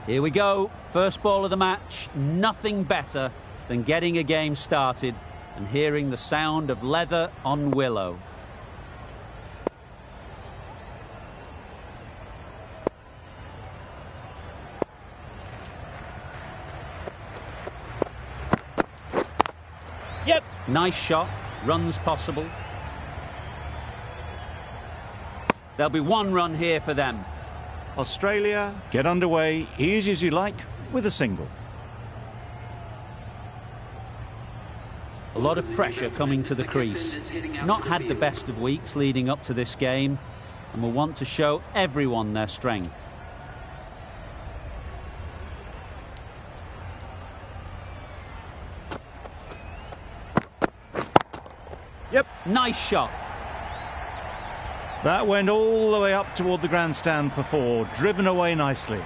Here we go, first ball of the match. Nothing better than getting a game started and hearing the sound of leather on willow. Yep. Nice shot, runs possible. There'll be one run here for them. Australia get underway, easy as you like, with a single. A lot of pressure coming to the crease. Not had the best of weeks leading up to this game and will want to show everyone their strength. Yep. Nice shot. That went all the way up toward the grandstand for four, driven away nicely.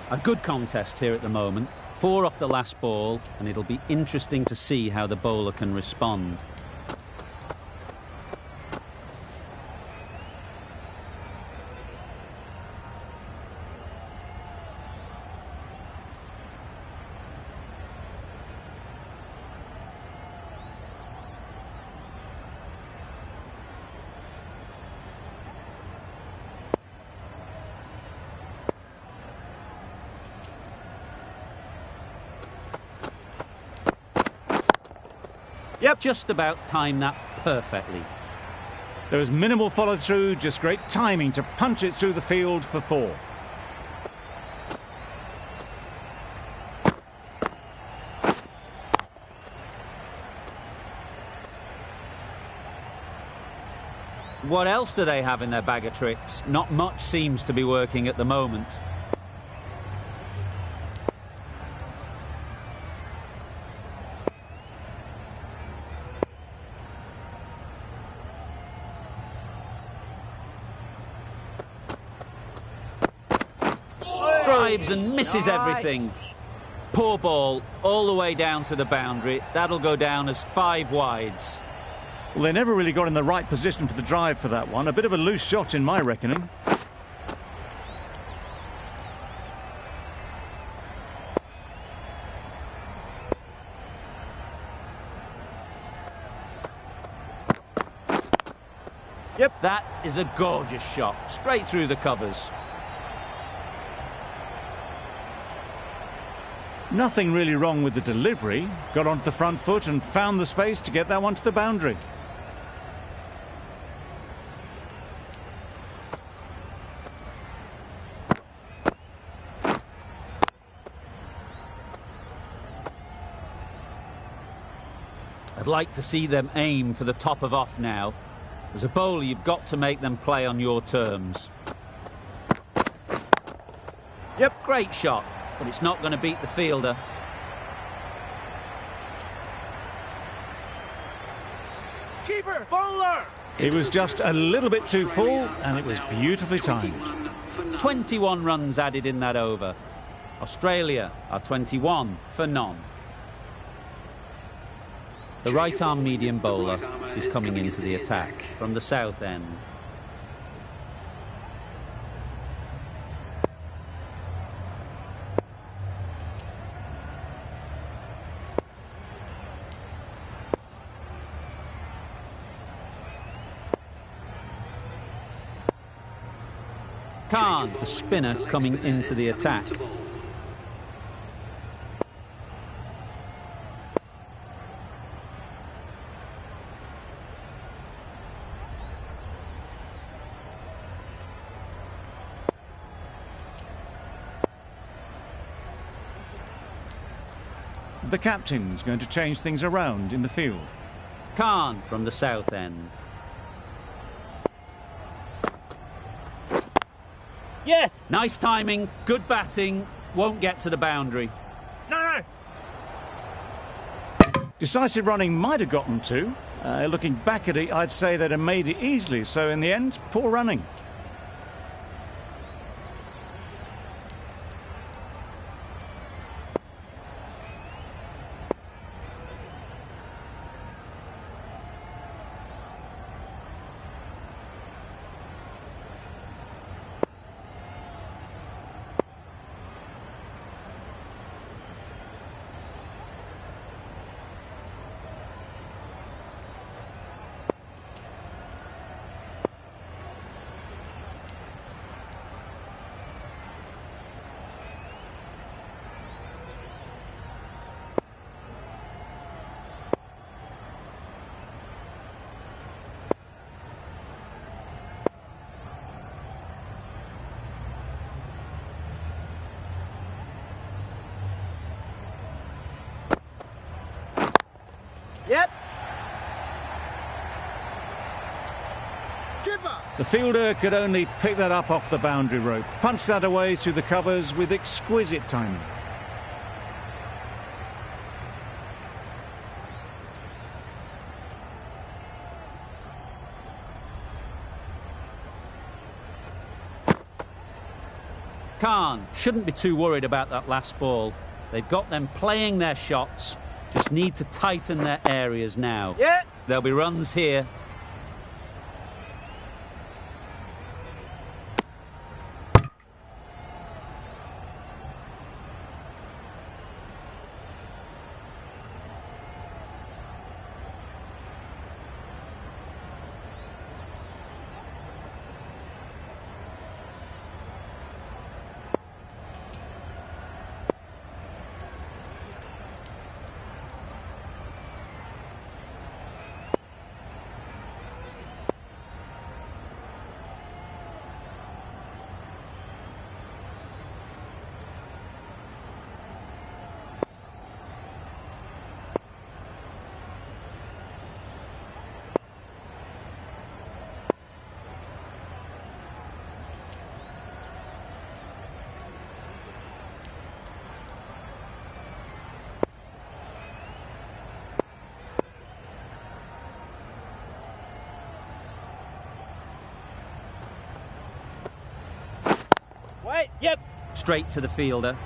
A good contest here at the moment. 4 off the last ball, and it'll be interesting to see how the bowler can respond. Yep. Just about timed that perfectly. There was minimal follow-through, just great timing to punch it through the field for 4. What else do they have in their bag of tricks? Not much seems to be working at the moment. Drives and misses everything. Poor ball, all the way down to the boundary. That'll go down as 5 wides. Well, they never really got in the right position for the drive for that one. A bit of a loose shot in my reckoning. Yep. That is a gorgeous shot, straight through the covers. Nothing really wrong with the delivery. Got onto the front foot and found the space to get that one to the boundary. I'd like to see them aim for the top of off now. As a bowler, you've got to make them play on your terms. Yep. Great shot, but it's not going to beat the fielder. Keeper, bowler! It was just a little bit too full, and it was beautifully timed. 21 runs added in that over. Australia are 21 for none. The right-arm medium bowler is coming into the attack from the south end. Khan, the spinner, coming into the attack. The captain's going to change things around in the field. Khan from the south end. Yes! Nice timing, good batting, won't get to the boundary. No! Decisive running might have gotten to. Looking back at it, I'd say they'd have made it easily. So in the end, poor running. The fielder could only pick that up off the boundary rope. Punched that away through the covers with exquisite timing. Khan shouldn't be too worried about that last ball. They've got them playing their shots. Just need to tighten their areas now. Yeah. There'll be runs here. Wait, yep. Straight to the fielder.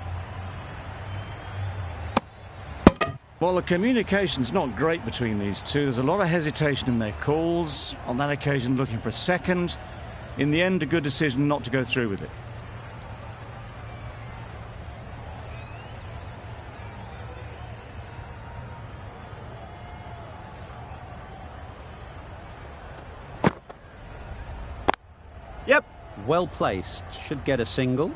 Well, the communication's not great between these two. There's a lot of hesitation in their calls. On that occasion, looking for a second. In the end, a good decision not to go through with it. Yep. Well placed. Should get a single.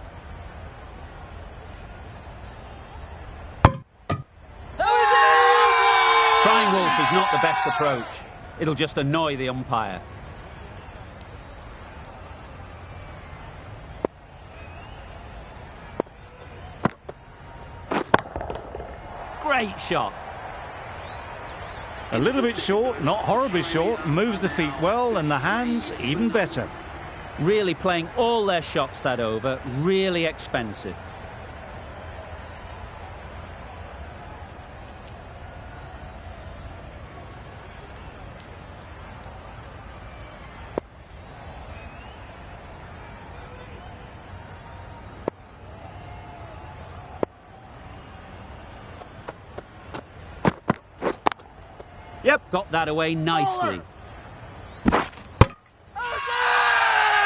Crying wolf is not the best approach. It'll just annoy the umpire. Great shot. A little bit short, not horribly short. Moves the feet well, and the hands even better. Really playing all their shots that over. Really expensive. Yep. Got that away nicely.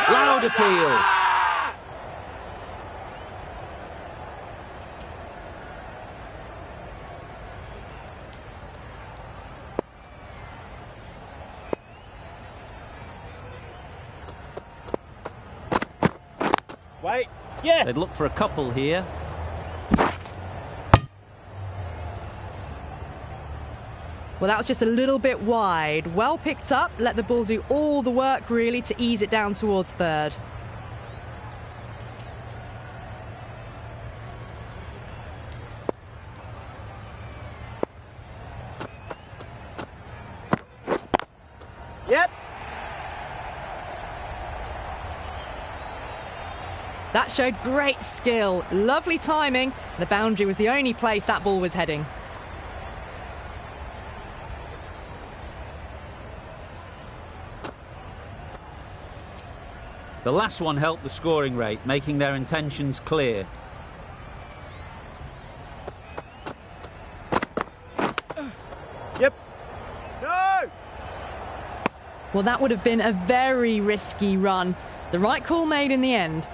Loud appeal. Wait, yes. They'd look for a couple here. Well, that was just a little bit wide. Well picked up, let the ball do all the work really to ease it down towards third. Yep. That showed great skill, lovely timing. The boundary was the only place that ball was heading. The last one helped the scoring rate, making their intentions clear. Yep. No! Well, that would have been a very risky run. The right call made in the end.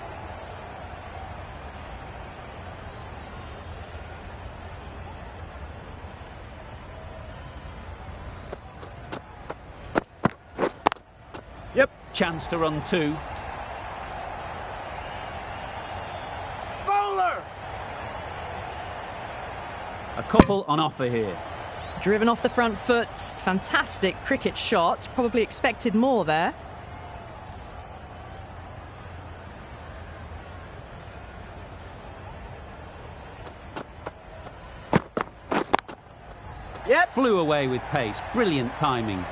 Yep. Chance to run two. Bowler! A couple on offer here. Driven off the front foot. Fantastic cricket shot. Probably expected more there. Yep. Flew away with pace. Brilliant timing.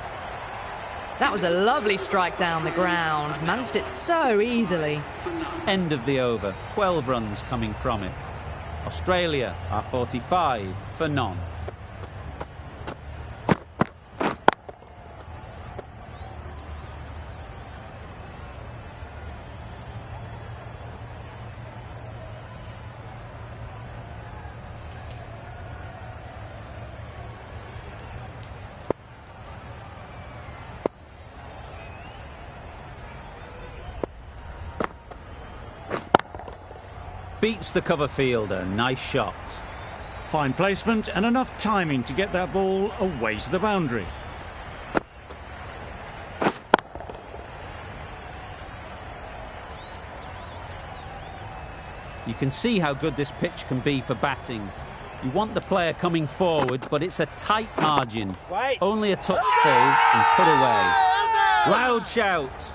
That was a lovely strike down the ground. Managed it so easily. End of the over. 12 runs coming from it. Australia are 45 for none. Beats the cover fielder. Nice shot. Fine placement and enough timing to get that ball away to the boundary. You can see how good this pitch can be for batting. You want the player coming forward, but it's a tight margin. Wait. Only a touch full and put away. Loud shout.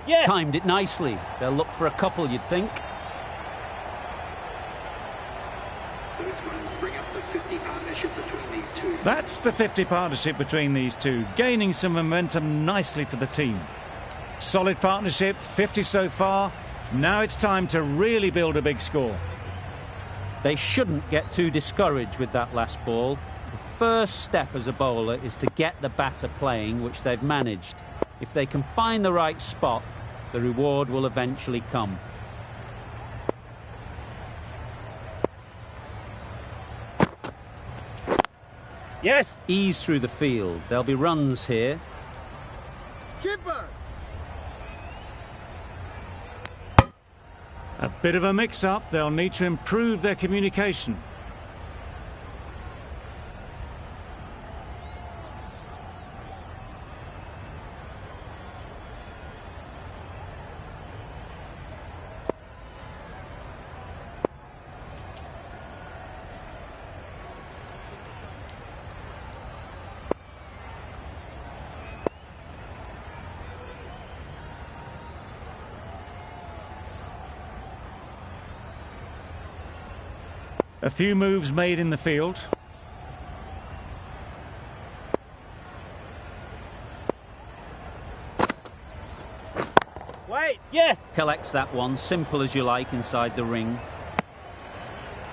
Yes. Timed it nicely. They'll look for a couple, you'd think. Those runs bring up the 50 partnership between these two. That's the 50 partnership between these two, gaining some momentum nicely for the team. Solid partnership, 50 so far. Now it's time to really build a big score. They shouldn't get too discouraged with that last ball. The first step as a bowler is to get the batter playing, which they've managed. If they can find the right spot, the reward will eventually come. Yes. Ease through the field. There'll be runs here. Keeper. A bit of a mix-up. They'll need to improve their communication. A few moves made in the field. Wait. Yes. Collects that one, simple as you like, inside the ring.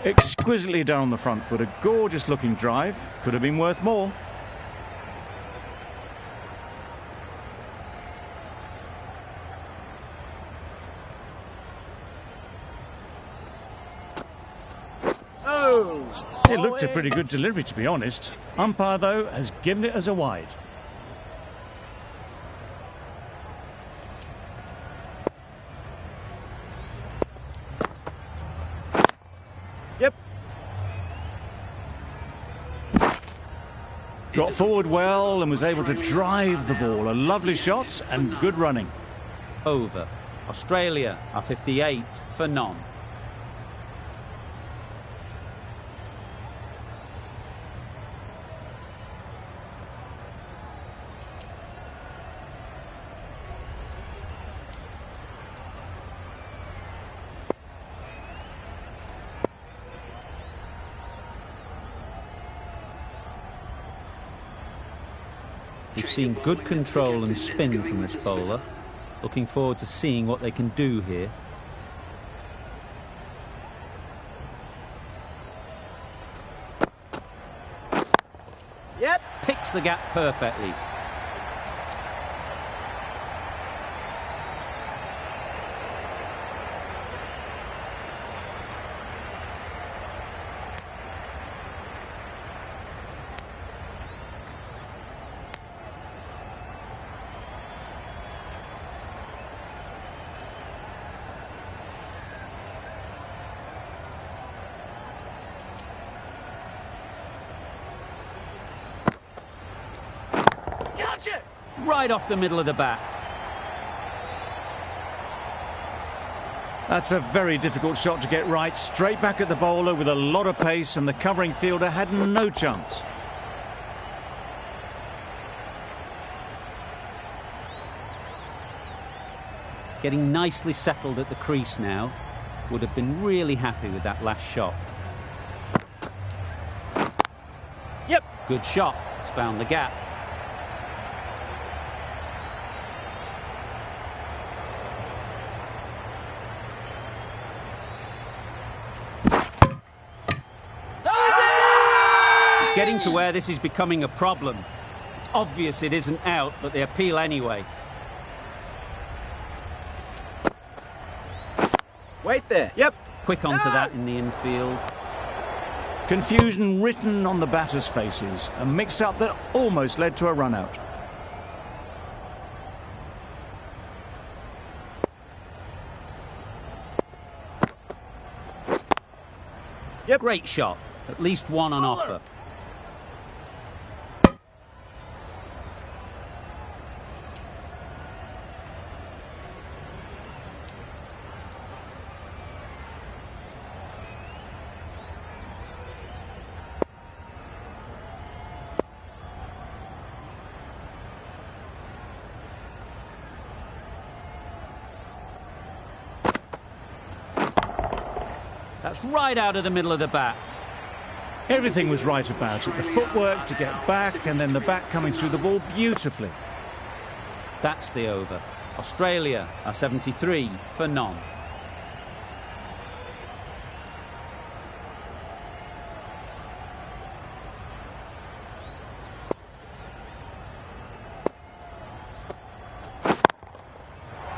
Exquisitely down the front foot. A gorgeous looking drive. Could have been worth more. It looked a pretty good delivery, to be honest. Umpire, though, has given it as a wide. Yep. Got forward well and was able to drive the ball. A lovely shot and good running. Over. Australia are 58 for none. We've seen good control and spin from this bowler. Looking forward to seeing what they can do here. Yep. Picks the gap perfectly. Watch it! Right off the middle of the bat. That's a very difficult shot to get right. Straight back at the bowler with a lot of pace, and the covering fielder had no chance. Getting nicely settled at the crease now. Would have been really happy with that last shot. Yep. Good shot. It's found the gap. It's getting to where this is becoming a problem. It's obvious it isn't out, but they appeal anyway. Wait there. Yep. Quick onto that in the infield. Confusion written on the batters' faces. A mix-up that almost led to a run-out. Yep. Great shot. At least one on offer. That's right out of the middle of the bat. Everything was right about it. The footwork to get back, and then the bat coming through the ball beautifully. That's the over. Australia are 73 for none.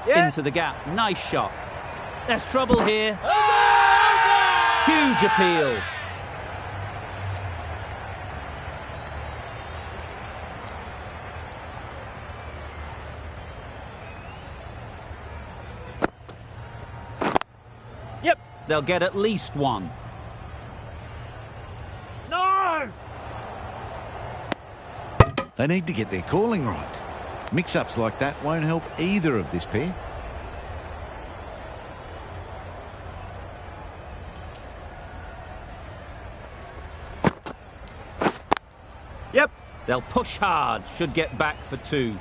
Yeah. Into the gap. Nice shot. There's trouble here. Huge appeal. Yep. They'll get at least one. No! They need to get their calling right. Mix-ups like that won't help either of this pair. Yep. They'll push hard. Should get back for two.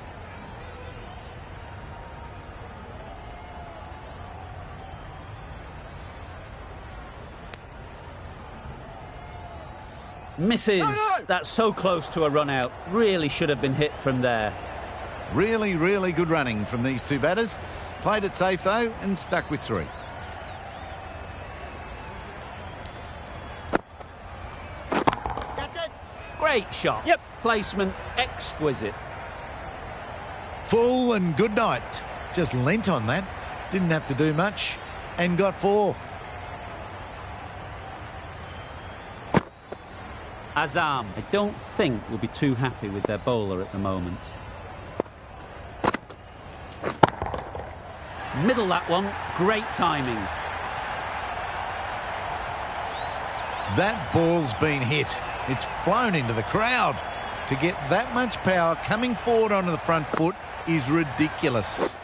Misses. That's so close to a run out. Really should have been hit from there. Really, really good running from these two batters. Played it safe, though, and stuck with three. Great shot. Yep. Placement exquisite. Full and good night. Just leant on that. Didn't have to do much. And got four. Azam, I don't think will be too happy with their bowler at the moment. Middle that one. Great timing. That ball's been hit. It's flown into the crowd. To get that much power coming forward onto the front foot is ridiculous.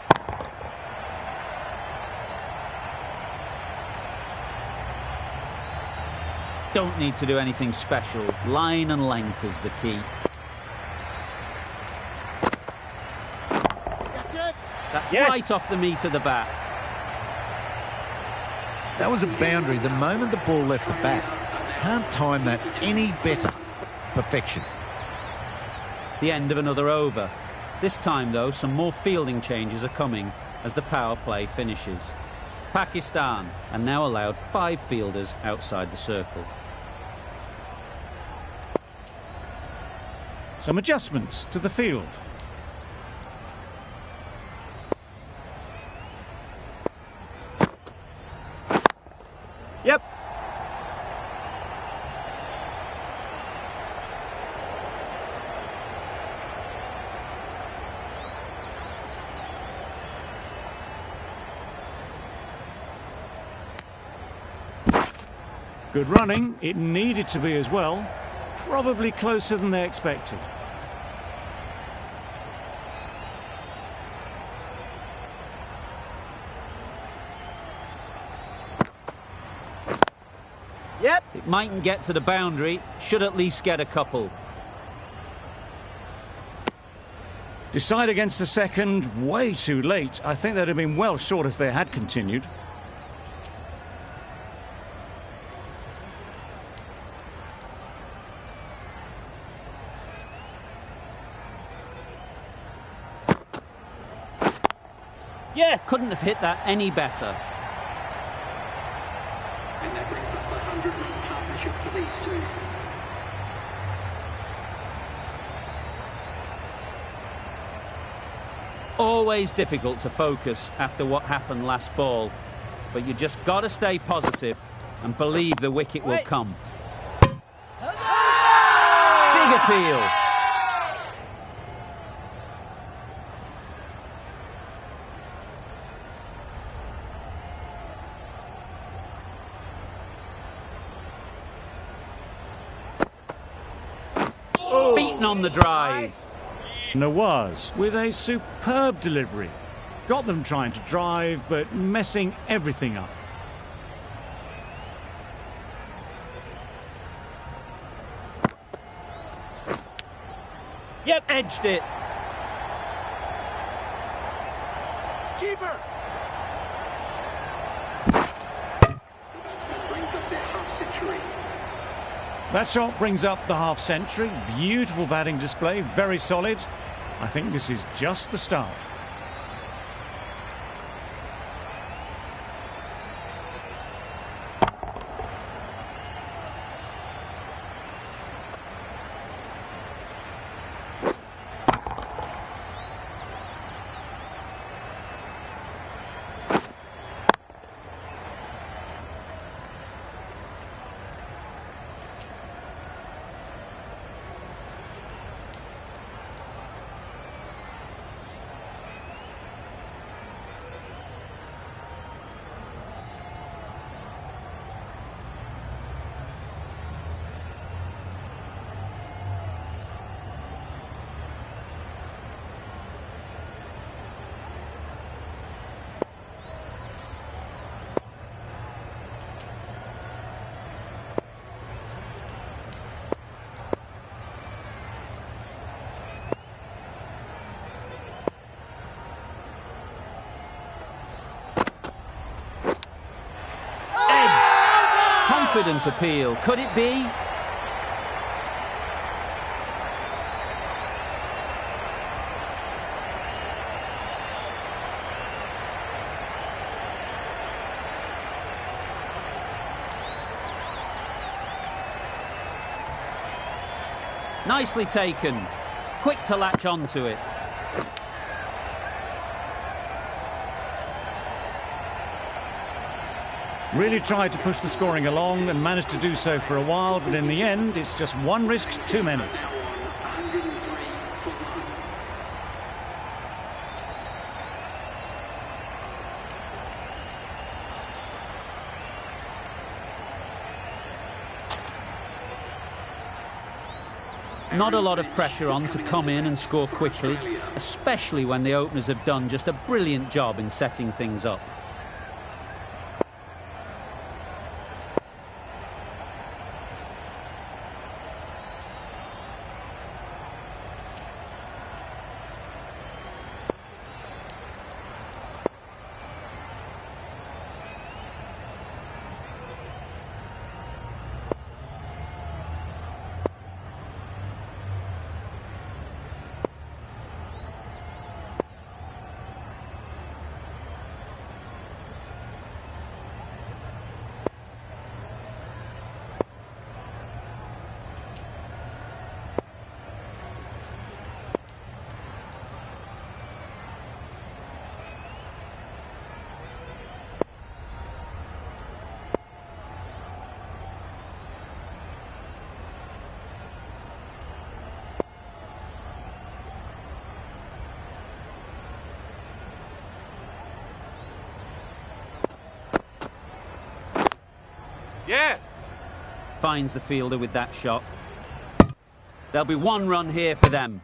Don't need to do anything special. Line and length is the key. That's Yes. right off the meat of the bat. That was a boundary the moment the ball left the bat. Can't time that any better. Perfection. The end of another over. This time, though, some more fielding changes are coming as the power play finishes. Pakistan are now allowed 5 fielders outside the circle. Some adjustments to the field. Yep. Good running. It needed to be as well. Probably closer than they expected. It mightn't get to the boundary, should at least get a couple. Decide against the second, way too late. I think they'd have been well short if they had continued. Yes! Couldn't have hit that any better. And that brings up the 100-run partnership for these two. Always difficult to focus after what happened last ball, but you just got to stay positive and believe the wicket will come. Big appeal. Beaten on the drive. Nawaz with a superb delivery. Got them trying to drive, but messing everything up. Yep! Edged it. Keeper! That brings up their half-century. That shot brings up the half-century. Beautiful batting display, very solid. I think this is just the start. Confident appeal. Could it be? Nicely taken. Quick to latch onto it. Really tried to push the scoring along and managed to do so for a while, but in the end, it's just one risk too many. Now on 103 for 1. Not a lot of pressure on to come in and score quickly, especially when the openers have done just a brilliant job in setting things up. Yeah! Finds the fielder with that shot. There'll be one run here for them.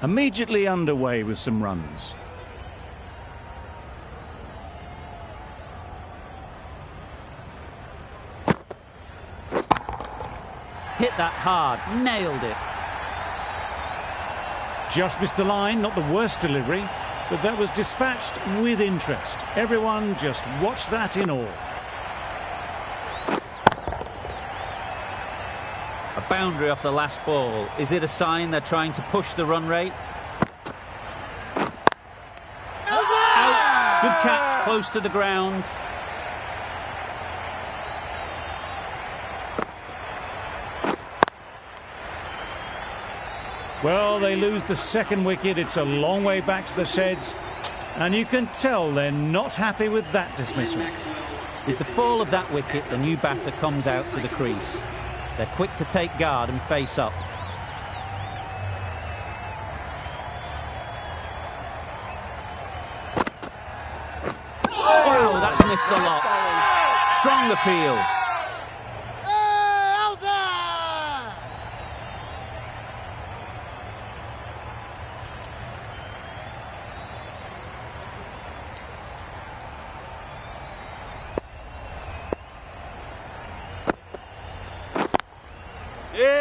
Immediately underway with some runs. Hit that hard, nailed it. Just missed the line, not the worst delivery, but that was dispatched with interest. Everyone just watched that in awe. A boundary off the last ball. Is it a sign they're trying to push the run rate? Out. Good catch, close to the ground. Well, they lose the second wicket. It's a long way back to the sheds, and you can tell they're not happy with that dismissal. With the fall of that wicket, the new batter comes out to the crease. They're quick to take guard and face up. Wow, that's missed the lot. Strong appeal.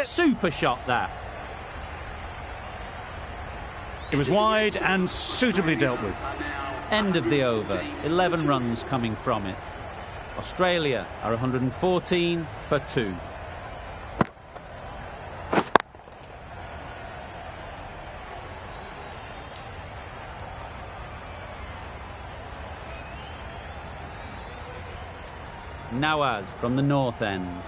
Super shot that. It was wide and suitably dealt with. End of the over. 11 runs coming from it. Australia are 114 for 2. Nawaz from the north end.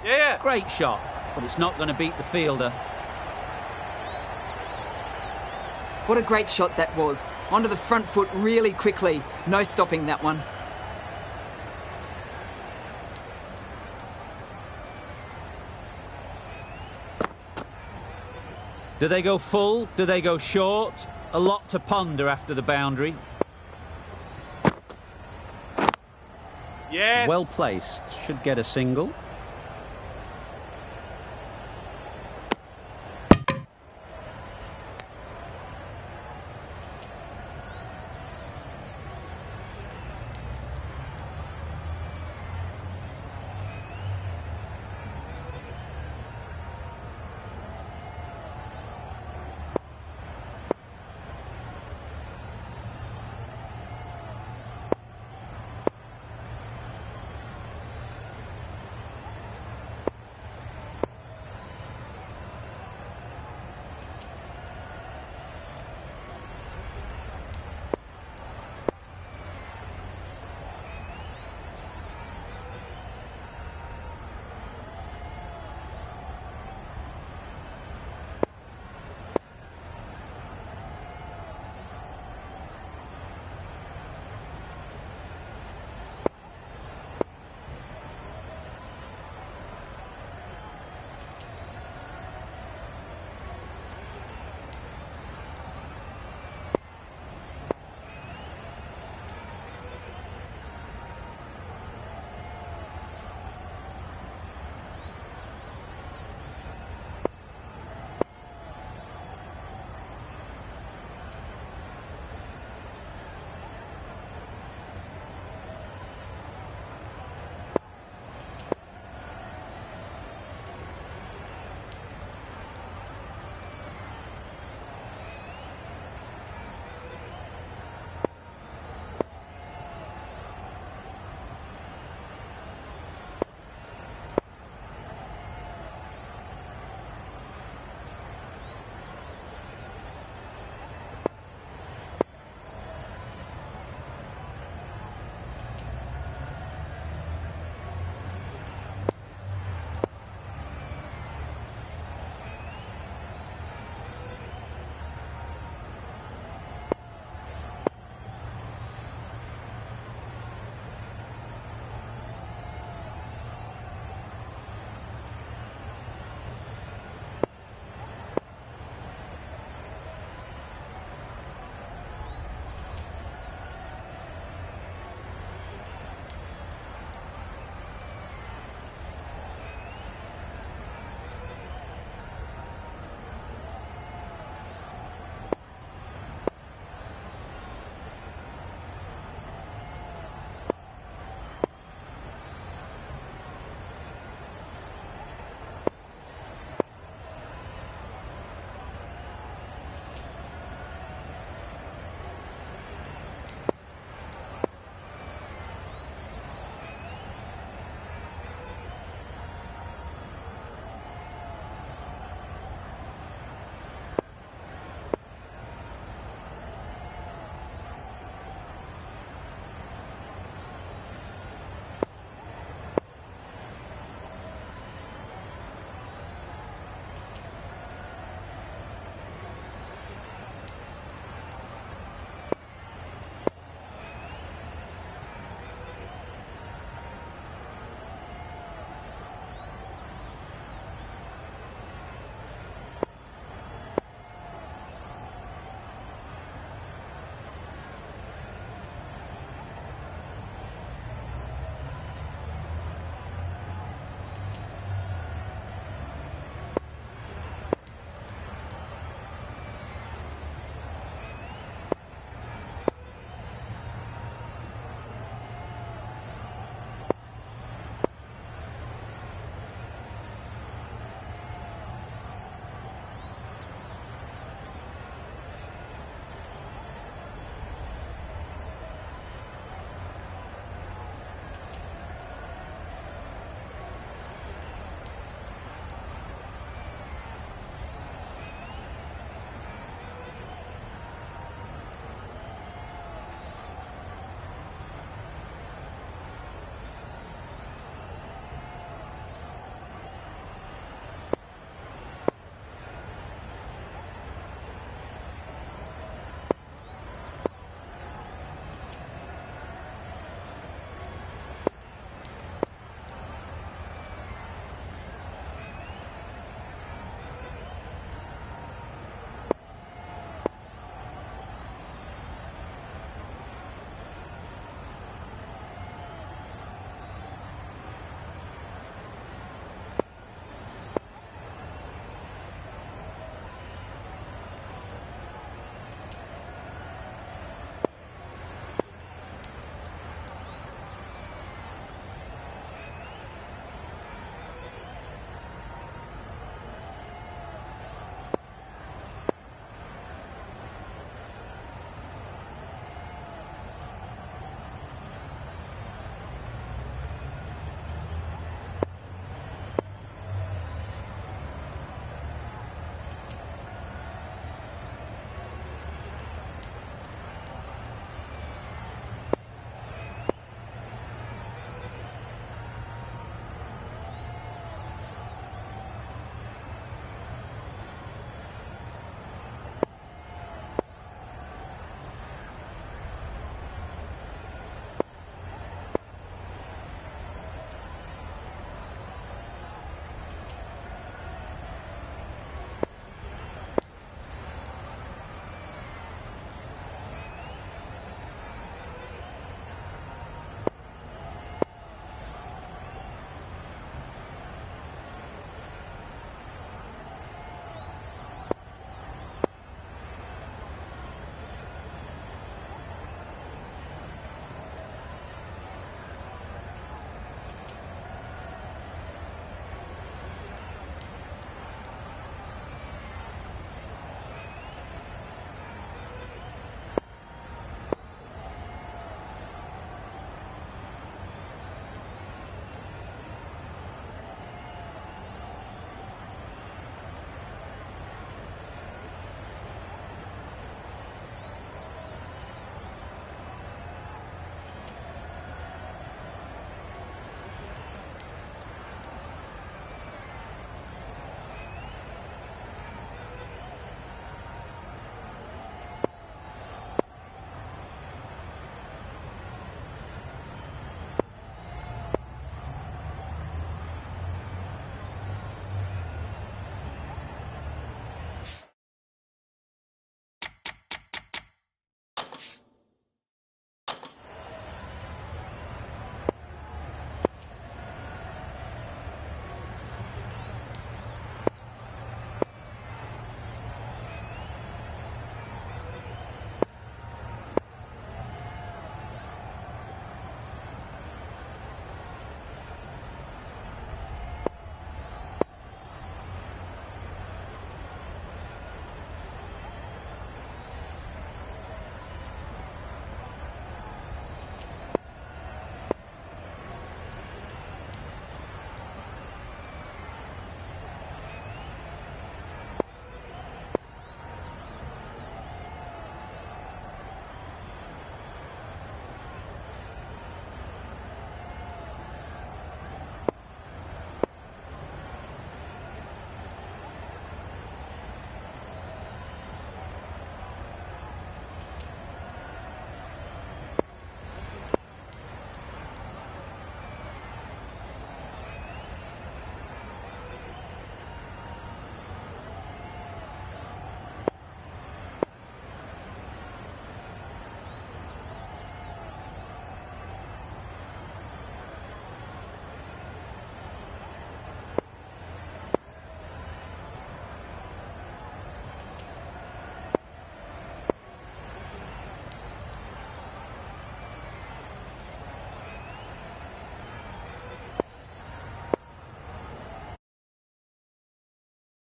Yeah. Great shot, but it's not going to beat the fielder. What a great shot that was. Onto the front foot really quickly. No stopping that one. Do they go full? Do they go short? A lot to ponder after the boundary. Yes. Well placed. Should get a single.